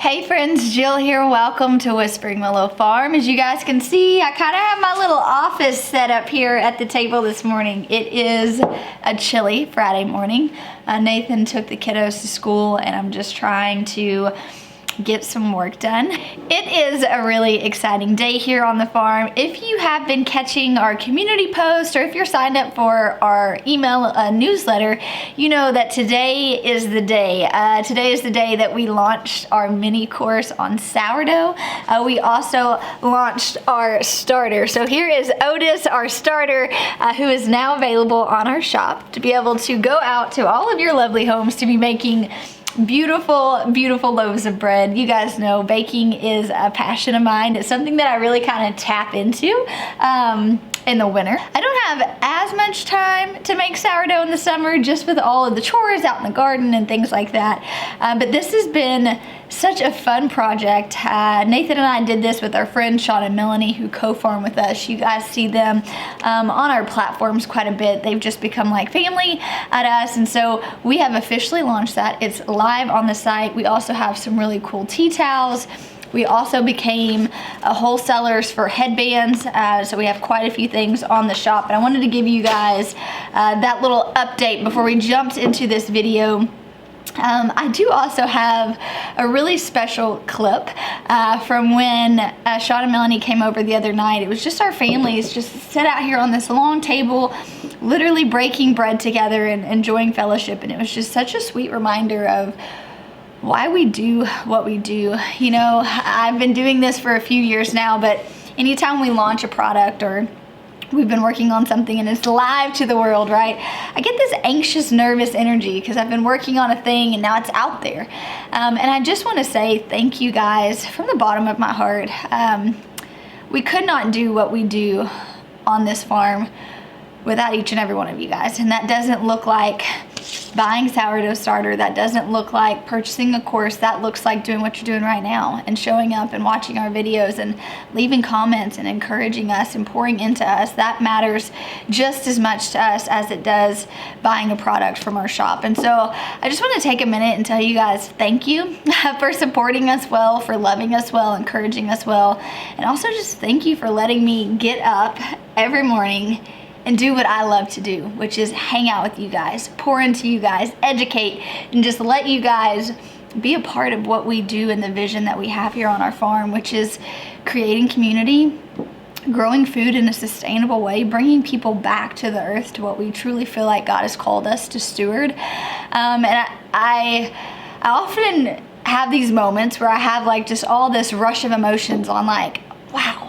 Hey friends, Jill here. Welcome to Whispering Willow Farm. As you guys can see, I kind of have my little office set up here at the table this morning. It is a chilly Friday morning. Nathan took the kiddos to school and I'm just trying to get some work done. It is a really exciting day here on the farm. If you have been catching our community post or if you're signed up for our email newsletter, you know that today is the day. Today is the day that we launched our mini course on sourdough. We also launched our starter. So here is Otis, our starter, who is now available on our shop to be able to go out to all of your lovely homes to be making beautiful loaves of bread. You guys know baking is a passion of mine. It's something that I really kind of tap into in the winter. I don't have as much time to make sourdough in the summer just with all of the chores out in the garden and things like that. But this has been such a fun project. Nathan and I did this with our friends Sean and Melanie, who co-farm with us. You guys see them on our platforms quite a bit. They've just become like family at us, and so we have officially launched that. It's live on the site. We also have some really cool tea towels. We also became wholesalers for headbands, so we have quite a few things on the shop. And I wanted to give you guys that little update before we jumped into this video. I do also have a really special clip from when Sean and Melanie came over the other night. It was just our families just sat out here on this long table, literally breaking bread together and enjoying fellowship. And it was just such a sweet reminder of why we do what we do. You know, I've been doing this for a few years now, but anytime we launch a product or we've been working on something and it's live to the world, right? I get this anxious, nervous energy because I've been working on a thing and now it's out there. And I just want to say thank you guys from the bottom of my heart. We could not do what we do on this farm without each and every one of you guys. And that doesn't look like buying Sourdough Starter. That doesn't look like purchasing a course. That looks like doing what you're doing right now and showing up and watching our videos and leaving comments and encouraging us and pouring into us. That matters just as much to us as it does buying a product from our shop. And so I just want to take a minute and tell you guys thank you for supporting us well, for loving us well, encouraging us well, and also just thank you for letting me get up every morning and do what I love to do, which is hang out with you guys, pour into you guys, educate, and just let you guys be a part of what we do and the vision that we have here on our farm, which is creating community, growing food in a sustainable way, bringing people back to the earth, to what we truly feel like God has called us to steward. And I often have these moments where I have like just all this rush of emotions on like, wow.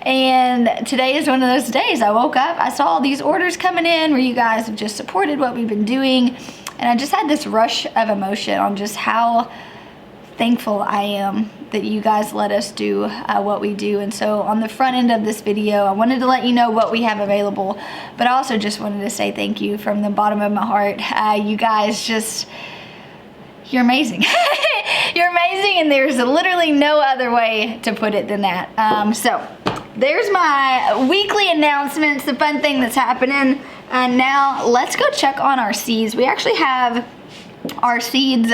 And today is one of those days. I woke up, I saw all these orders coming in where you guys have just supported what we've been doing, and I just had this rush of emotion on just how thankful I am that you guys let us do what we do. And so on the front end of this video, I wanted to let you know what we have available, but I also just wanted to say thank you from the bottom of my heart. You guys just, you're amazing. You're amazing, and there's literally no other way to put it than that. So there's my weekly announcements, the fun thing that's happening. And now let's go check on our seeds. We actually have our seeds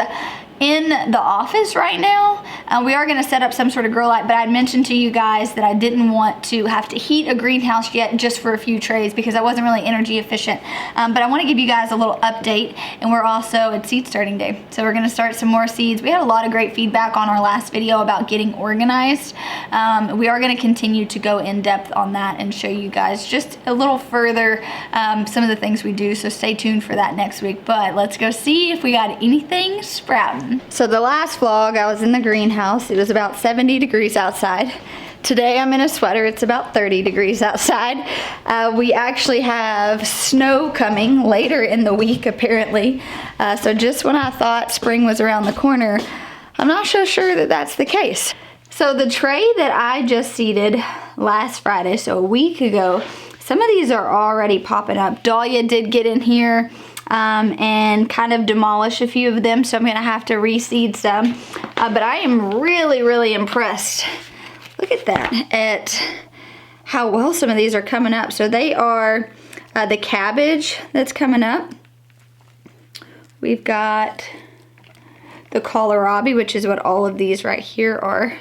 in the office right now. We are going to set up some sort of grow light, but I mentioned to you guys that I didn't want to have to heat a greenhouse yet just for a few trays because I wasn't really energy efficient. But I want to give you guys a little update, and we're also at seed starting day. So we're going to start some more seeds. We had a lot of great feedback on our last video about getting organized. We are going to continue to go in depth on that and show you guys just a little further some of the things we do. So stay tuned for that next week. But let's go see if we got anything sprouting. So the last vlog, I was in the greenhouse. It was about 70 degrees outside. Today I'm in a sweater. It's about 30 degrees outside. We actually have snow coming later in the week, apparently. So just when I thought spring was around the corner, I'm not so sure that that's the case. So the tray that I just seeded last Friday, so a week ago, some of these are already popping up. Dahlia did get in here and kind of demolish a few of them, so I'm gonna have to reseed some. But I am really impressed. Look at that, at how well some of these are coming up. So they are the cabbage that's coming up. We've got the kohlrabi, which is what all of these right here are.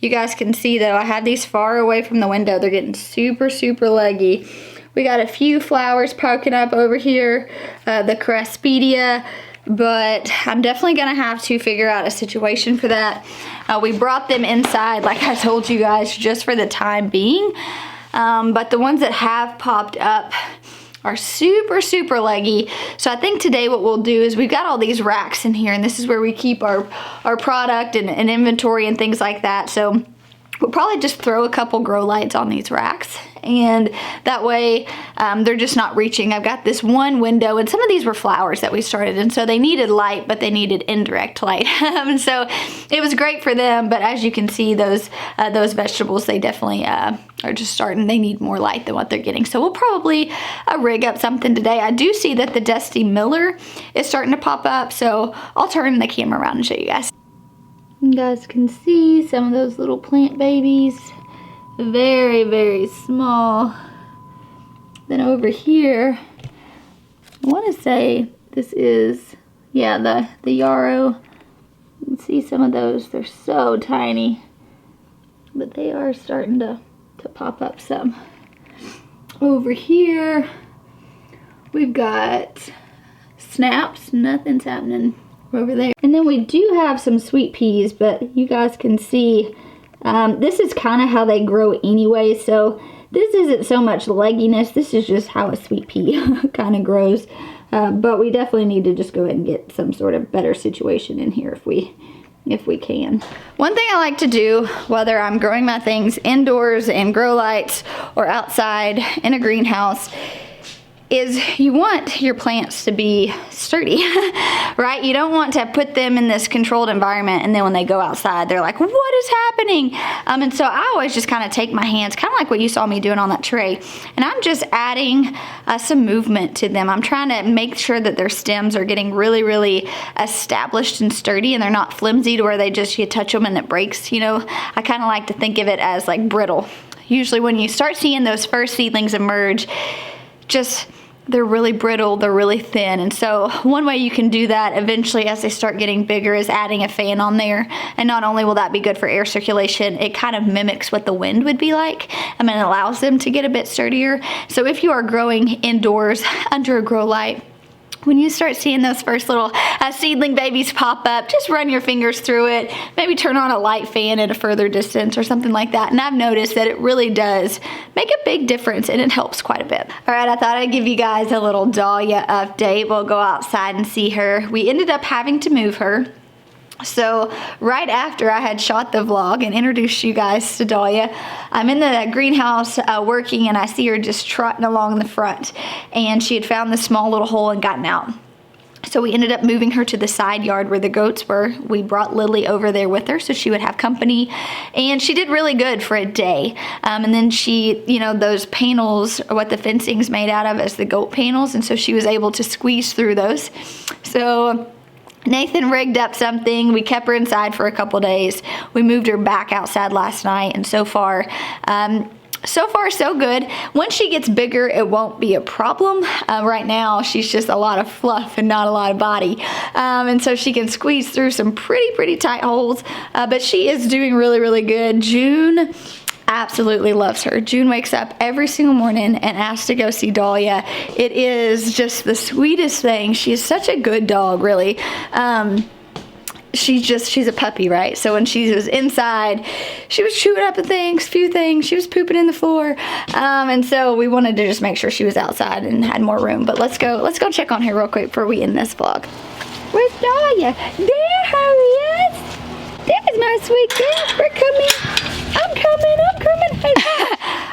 You guys can see though, I have these far away from the window. They're getting super, super leggy. We got a few flowers poking up over here, the craspedia, but I'm definitely gonna have to figure out a situation for that. We brought them inside, like I told you guys, just for the time being. But the ones that have popped up are super, super leggy. So I think today what we'll do is we've got all these racks in here, and this is where we keep our product and inventory and things like that. So we'll probably just throw a couple grow lights on these racks, and that way they're just not reaching. I've got this one window, and some of these were flowers that we started, and so they needed light, but they needed indirect light. And so it was great for them, but as you can see, those vegetables, they definitely are just starting. They need more light than what they're getting. So we'll probably rig up something today. I do see that the Dusty Miller is starting to pop up, so I'll turn the camera around and show you guys. You guys can see some of those little plant babies. Very, very small. Then over here, I want to say this is, yeah, the yarrow. You can see some of those. They're so tiny, but they are starting to pop up some. Over here, we've got snaps. Nothing's happening over there. And then we do have some sweet peas, but you guys can see this is kind of how they grow anyway, so this isn't so much legginess, this is just how a sweet pea kind of grows. But we definitely need to just go ahead and get some sort of better situation in here if we can. One thing I like to do, whether I'm growing my things indoors in grow lights or outside in a greenhouse, is you want your plants to be sturdy, right? You don't want to put them in this controlled environment and then when they go outside, they're like, what is happening? And so I always just kind of take my hands, kind of like what you saw me doing on that tray, and I'm just adding some movement to them. I'm trying to make sure that their stems are getting really, really established and sturdy, and they're not flimsy to where they just, you touch them and it breaks, you know? I kind of like to think of it as like brittle. Usually when you start seeing those first seedlings emerge, they're really brittle, they're really thin. And so one way you can do that eventually as they start getting bigger is adding a fan on there. And not only will that be good for air circulation, it kind of mimics what the wind would be like. I mean, it allows them to get a bit sturdier. So if you are growing indoors under a grow light, when you start seeing those first little seedling babies pop up, just run your fingers through it. Maybe turn on a light fan at a further distance or something like that. And I've noticed that it really does make a big difference, and it helps quite a bit. All right, I thought I'd give you guys a little Dahlia update. We'll go outside and see her. We ended up having to move her. So right after I had shot the vlog and introduced you guys to Dahlia, I'm in the greenhouse working, and I see her just trotting along the front, and she had found this small little hole and gotten out. So we ended up moving her to the side yard where the goats were. We brought Lily over there with her so she would have company, and she did really good for a day. And then she, you know, those panels are what the fencing's made out of, as the goat panels, and so she was able to squeeze through those. So Nathan rigged up something. We kept her inside for a couple days. We moved her back outside last night, and so far so good. Once she gets bigger, it won't be a problem. Right now, she's just a lot of fluff and not a lot of body. And so she can squeeze through some pretty tight holes, but she is doing really, really good. June absolutely loves her. June wakes up every single morning and asks to go see Dahlia. It is just the sweetest thing. She is such a good dog, really. She's a puppy, right? So when she was inside, she was chewing up a few things. She was pooping in the floor. And so we wanted to just make sure she was outside and had more room. But let's go check on her real quick before we end this vlog. Where's Dahlia? There, Harriet. There's my sweet girl. We're coming. I'm coming.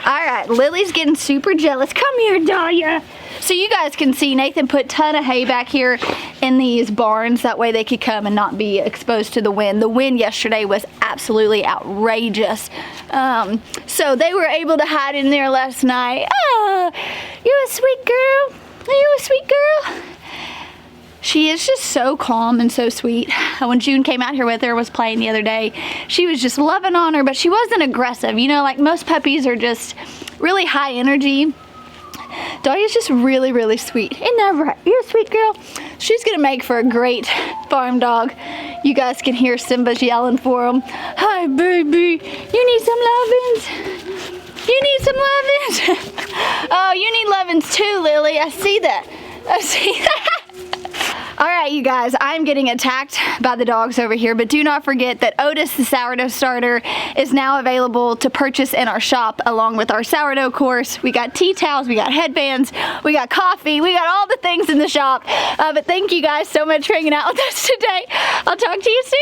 All right, Lily's getting super jealous. Come here, Dahlia. So you guys can see Nathan put a ton of hay back here in these barns. That way they could come and not be exposed to the wind. The wind yesterday was absolutely outrageous. So they were able to hide in there last night. Oh, you a sweet girl? Are you a sweet girl? She is just so calm and so sweet. When June came out here with her, was playing the other day, she was just loving on her, but she wasn't aggressive. You know, like most puppies are just really high energy. Dahlia's just really, really sweet. Isn't that right? You're a sweet girl. She's gonna make for a great farm dog. You guys can hear Simba's yelling for him. Hi, baby. You need some lovins? You need some lovins? Oh, you need lovins too, Lily. I see that. I see that. All right, you guys, I'm getting attacked by the dogs over here, but do not forget that Otis, the sourdough starter, is now available to purchase in our shop along with our sourdough course. We got tea towels, we got headbands, we got coffee, we got all the things in the shop. But thank you guys so much for hanging out with us today. I'll talk to you soon.